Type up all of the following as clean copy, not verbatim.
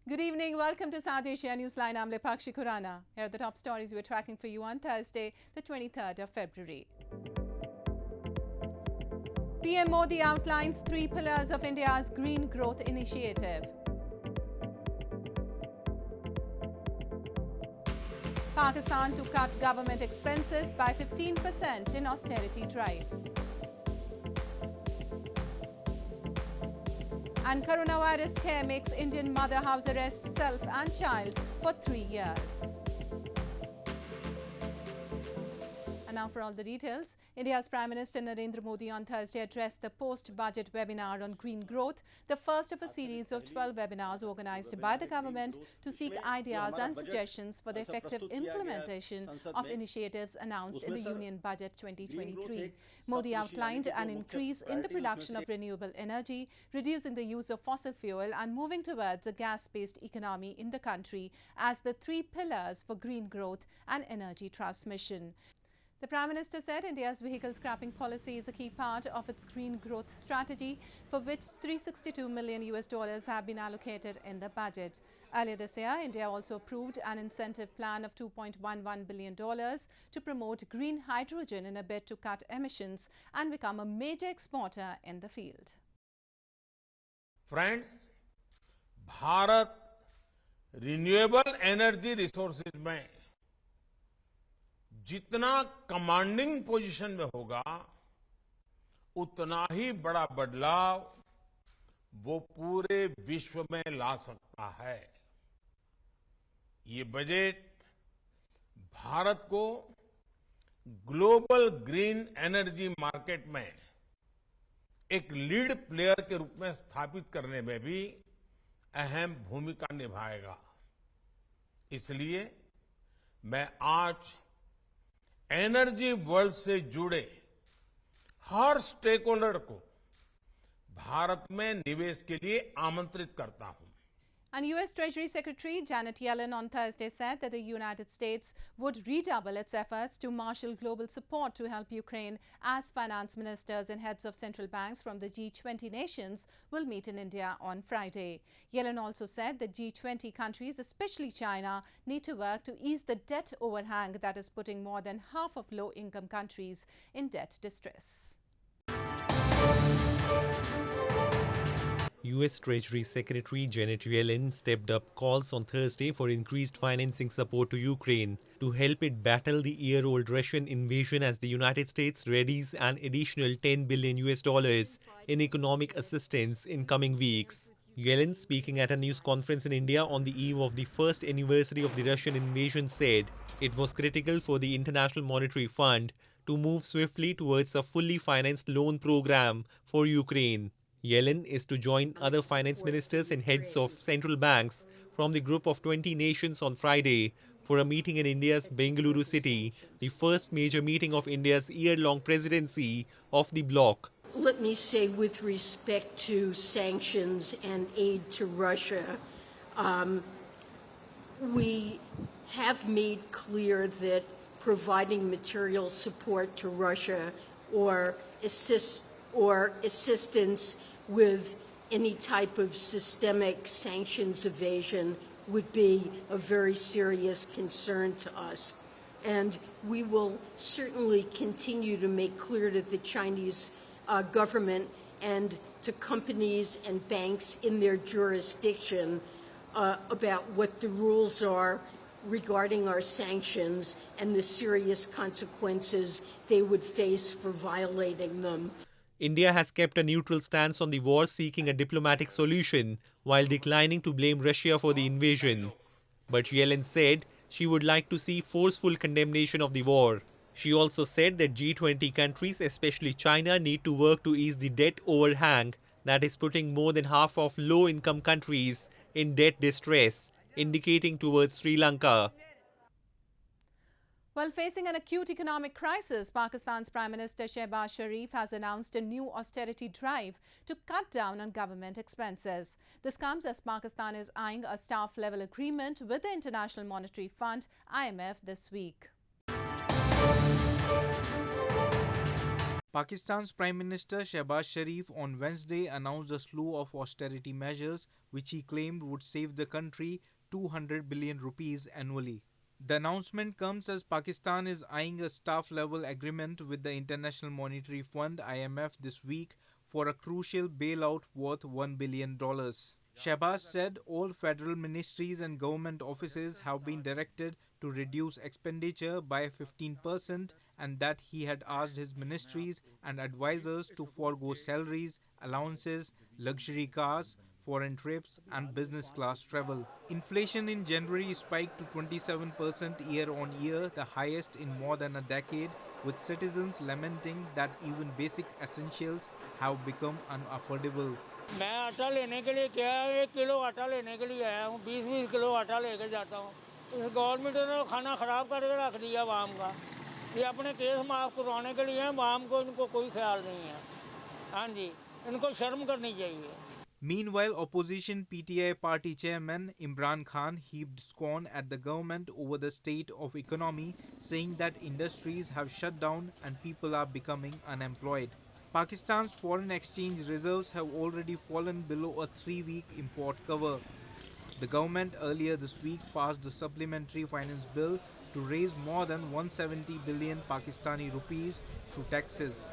Good evening. Welcome to South Asia Newsline. I'm Lepakshi Khurana. Here are the top stories we're tracking for you on Thursday, the 23rd of February. PM Modi outlines 3 pillars of India's Green Growth Initiative. Pakistan to cut government expenses by 15% in austerity drive. And coronavirus scare makes Indian mother house arrest self and child for 3 years. And now for all the details. India's Prime Minister Narendra Modi on Thursday addressed the post-budget webinar on green growth, the first of a series of 12 webinars organized by the government to seek ideas and suggestions for the effective implementation of initiatives announced in the Union Budget 2023. Modi outlined an increase in the production of renewable energy, reducing the use of fossil fuel and moving towards a gas-based economy in the country as the 3 pillars for green growth and energy transmission. The Prime Minister said India's vehicle scrapping policy is a key part of its green growth strategy, for which $362 million have been allocated in the budget. Earlier this year, India also approved an incentive plan of $2.11 billion to promote green hydrogen in a bid to cut emissions and become a major exporter in the field. Friends, Bharat renewable energy resources में जितना commanding position में होगा, उतना ही बड़ा बदलाव वो पूरे विश्व में ला सकता है। ये बजट भारत को ग्लोबल ग्रीन एनर्जी मार्केट में एक लीड प्लेयर के रूप में स्थापित करने में भी अहम भूमिका निभाएगा। इसलिए मैं आज एनर्जी वर्ल्ड से जुड़े हर स्टेक होल्डर को भारत में निवेश के लिए आमंत्रित करता हूं। And U.S. Treasury Secretary Janet Yellen on Thursday said that the United States would redouble its efforts to marshal global support to help Ukraine as finance ministers and heads of central banks from the G20 nations will meet in India on Friday. Yellen also said that G20 countries, especially China, need to work to ease the debt overhang that is putting more than half of low-income countries in debt distress. U.S. Treasury Secretary Janet Yellen stepped up calls on Thursday for increased financing support to Ukraine to help it battle the year-old Russian invasion as the United States readies an additional $10 billion in economic assistance in coming weeks. Yellen, speaking at a news conference in India on the eve of the first anniversary of the Russian invasion, said it was critical for the International Monetary Fund to move swiftly towards a fully financed loan program for Ukraine. Yellen is to join other finance ministers and heads of central banks from the group of 20 nations on Friday for a meeting in India's Bengaluru city, the first major meeting of India's year-long presidency of the bloc. Let me say, with respect to sanctions and aid to Russia, we have made clear that providing material support to Russia or assistance with any type of systemic sanctions evasion would be a very serious concern to us. And we will certainly continue to make clear to the Chinese government and to companies and banks in their jurisdiction about what the rules are regarding our sanctions and the serious consequences they would face for violating them. India has kept a neutral stance on the war, seeking a diplomatic solution while declining to blame Russia for the invasion. But Yellen said she would like to see forceful condemnation of the war. She also said that G20 countries, especially China, need to work to ease the debt overhang that is putting more than half of low-income countries in debt distress, indicating towards Sri Lanka. While facing an acute economic crisis, Pakistan's Prime Minister Shehbaz Sharif has announced a new austerity drive to cut down on government expenses. This comes as Pakistan is eyeing a staff-level agreement with the International Monetary Fund, IMF, this week. Pakistan's Prime Minister Shehbaz Sharif on Wednesday announced a slew of austerity measures which he claimed would save the country 200 billion rupees annually. The announcement comes as Pakistan is eyeing a staff-level agreement with the International Monetary Fund (IMF) this week for a crucial bailout worth $1 billion. Shehbaz said all federal ministries and government offices have been directed to reduce expenditure by 15% and that he had asked his ministries and advisors to forego salaries, allowances, luxury cars, foreign trips and business class travel. Inflation in January spiked to 27% year on year, the highest in more than a decade, with citizens lamenting that even basic essentials have become unaffordable. मैं आटा लेने के लिए क्या 1 kilo आटा लेने के लिए आया हूँ 20-20 किलो आटा लेके जाता हूँ इस गवर्नमेंट ने खाना ख़राब करके रख दिया आवाम का ये अपने केस माफ़ करवाने के लिए आवाम को इनको कोई ख्याल नहीं है हाँ जी इनको शर्म करनी चाहिए. Meanwhile, opposition PTI party chairman Imran Khan heaped scorn at the government over the state of economy, saying that industries have shut down and people are becoming unemployed. Pakistan's foreign exchange reserves have already fallen below a 3-week import cover. The government earlier this week passed a supplementary finance bill to raise more than 170 billion Pakistani rupees through taxes.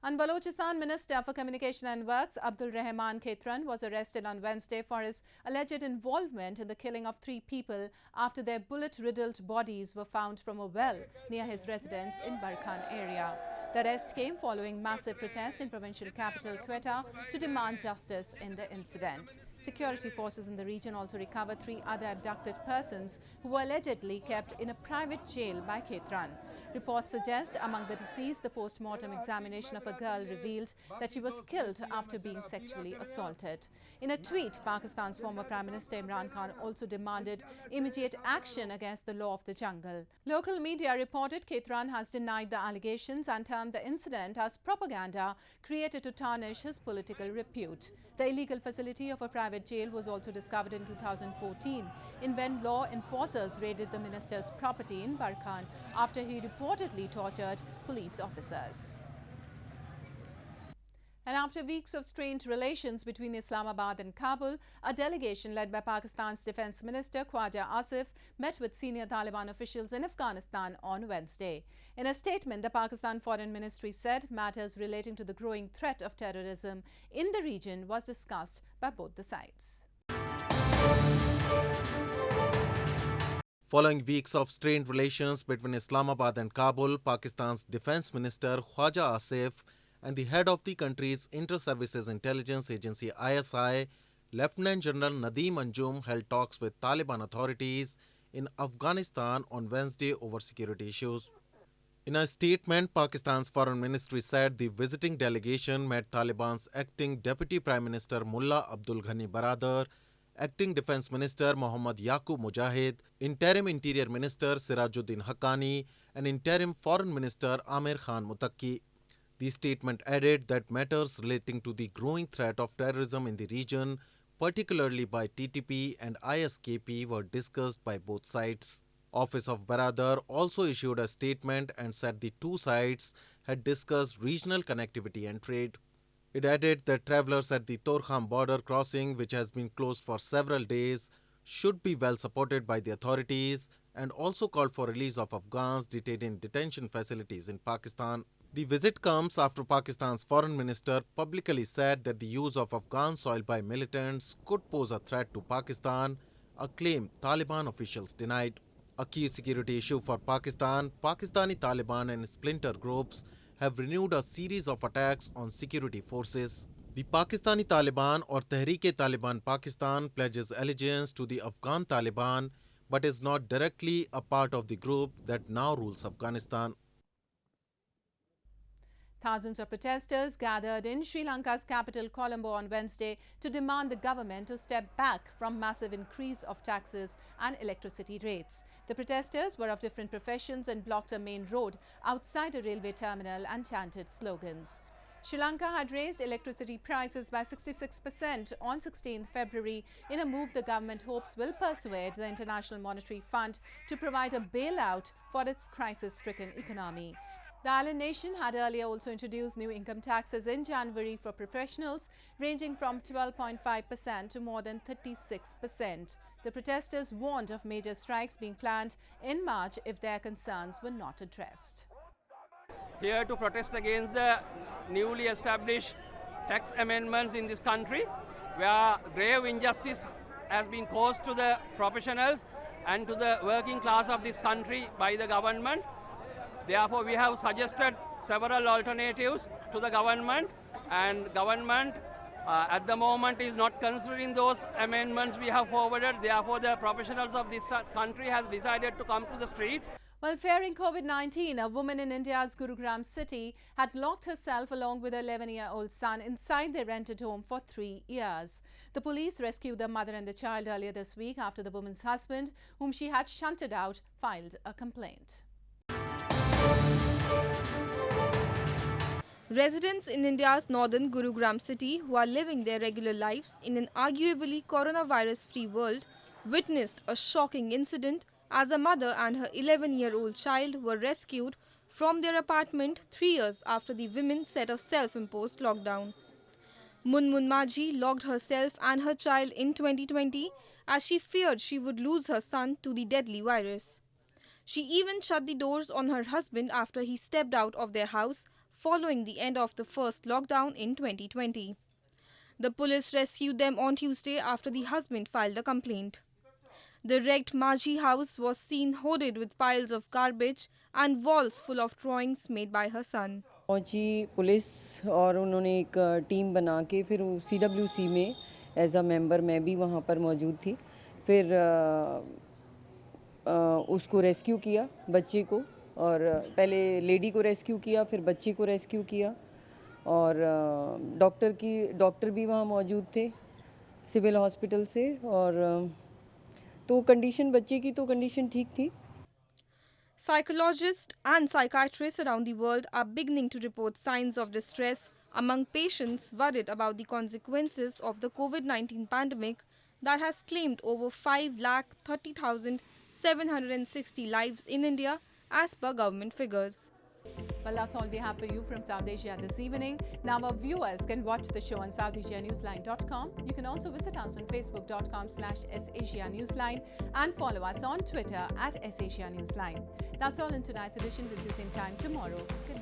And Balochistan Minister for Communication and Works, Abdul Rehman Khetran, was arrested on Wednesday for his alleged involvement in the killing of 3 people after their bullet-riddled bodies were found from a well near his residence in Barkhan area. The arrest came following massive protests in provincial capital Quetta to demand justice in the incident. Security forces in the region also recovered 3 other abducted persons who were allegedly kept in a private jail by Khetran. Reports suggest among the deceased, the post-mortem examination of a girl revealed that she was killed after being sexually assaulted. In a tweet, Pakistan's former Prime Minister Imran Khan also demanded immediate action against the law of the jungle. Local media reported Khetran has denied the allegations and termed the incident as propaganda created to tarnish his political repute. The illegal facility of a private jail was also discovered in 2014, in when law enforcers raided the minister's property in Barkhan after he reportedly tortured police officers. And after weeks of strained relations between Islamabad and Kabul, a delegation led by Pakistan's Defence Minister Khawaja Asif met with senior Taliban officials in Afghanistan on Wednesday. In a statement, the Pakistan Foreign Ministry said matters relating to the growing threat of terrorism in the region was discussed by both the sides. Following weeks of strained relations between Islamabad and Kabul, Pakistan's Defence Minister Khawaja Asif and the head of the country's Inter-Services Intelligence Agency ISI, Lieutenant General Nadeem Anjum, held talks with Taliban authorities in Afghanistan on Wednesday over security issues. In a statement, Pakistan's Foreign Ministry said the visiting delegation met Taliban's acting Deputy Prime Minister Mullah Abdul Ghani Baradar, Acting Defence Minister Mohammad Yaqub Mujahid, Interim Interior Minister Sirajuddin Haqqani and Interim Foreign Minister Amir Khan Muttaqi. The statement added that matters relating to the growing threat of terrorism in the region, particularly by TTP and ISKP, were discussed by both sides. Office of Baradar also issued a statement and said the two sides had discussed regional connectivity and trade. It added that travellers at the Torkham border crossing, which has been closed for several days, should be well supported by the authorities, and also called for release of Afghans detained in detention facilities in Pakistan. The visit comes after Pakistan's foreign minister publicly said that the use of Afghan soil by militants could pose a threat to Pakistan, a claim Taliban officials denied. A key security issue for Pakistan, Pakistani Taliban and splinter groups have renewed a series of attacks on security forces. The Pakistani Taliban or Tehreek-e-Taliban Pakistan pledges allegiance to the Afghan Taliban but is not directly a part of the group that now rules Afghanistan. Thousands of protesters gathered in Sri Lanka's capital Colombo on Wednesday to demand the government to step back from massive increase of taxes and electricity rates. The protesters were of different professions and blocked a main road outside a railway terminal and chanted slogans. Sri Lanka had raised electricity prices by 66% on 16 February in a move the government hopes will persuade the International Monetary Fund to provide a bailout for its crisis-stricken economy. The island nation had earlier also introduced new income taxes in January for professionals, ranging from 12.5% to more than 36%. The protesters warned of major strikes being planned in March if their concerns were not addressed. Here to protest against the newly established tax amendments in this country, where grave injustice has been caused to the professionals and to the working class of this country by the government. Therefore, we have suggested several alternatives to the government, and government at the moment is not considering those amendments we have forwarded. Therefore, the professionals of this country has decided to come to the streets. While fearing COVID-19, a woman in India's Gurugram city had locked herself along with her 11-year-old son inside their rented home for 3 years. The police rescued the mother and the child earlier this week after the woman's husband, whom she had shunted out, filed a complaint. Residents in India's northern Gurugram city who are living their regular lives in an arguably coronavirus-free world witnessed a shocking incident as a mother and her 11-year-old child were rescued from their apartment 3 years after the women set a self-imposed lockdown. Munmun Maji locked herself and her child in 2020 as she feared she would lose her son to the deadly virus. She even shut the doors on her husband after he stepped out of their house following the end of the first lockdown in 2020. The police rescued them on Tuesday after the husband filed a complaint. The wrecked Maji house was seen hoarded with piles of garbage and walls full of drawings made by her son. पहुंची police और उन्होंने एक team बना के फिर CWC में as a member मैं भी वहाँ पर मौजूद थी. फिर उसको रेस्क्यू किया बच्चे को, और पहले लेडी को रेस्क्यू किया, फिर बच्चे को रेस्क्यू किया, और डॉक्टर भी वहाँ मौजूद थे सिविल हॉस्पिटल से, और तो कंडीशन बच्चे की तो कंडीशन ठीक थी. Psychologists and psychiatrists around the world are beginning to report signs of distress among patients worried about the consequences of the COVID-19 pandemic that has claimed over 5,30,760 lives in India as per government figures. Well, that's all we have for you from South Asia this evening. Now our viewers can watch the show on SouthAsiaNewsline.com. You can also visit us on Facebook.com/SAsiaNewsline and follow us on Twitter @SAsiaNewsline. That's all in tonight's edition. We'll see you same time tomorrow. Good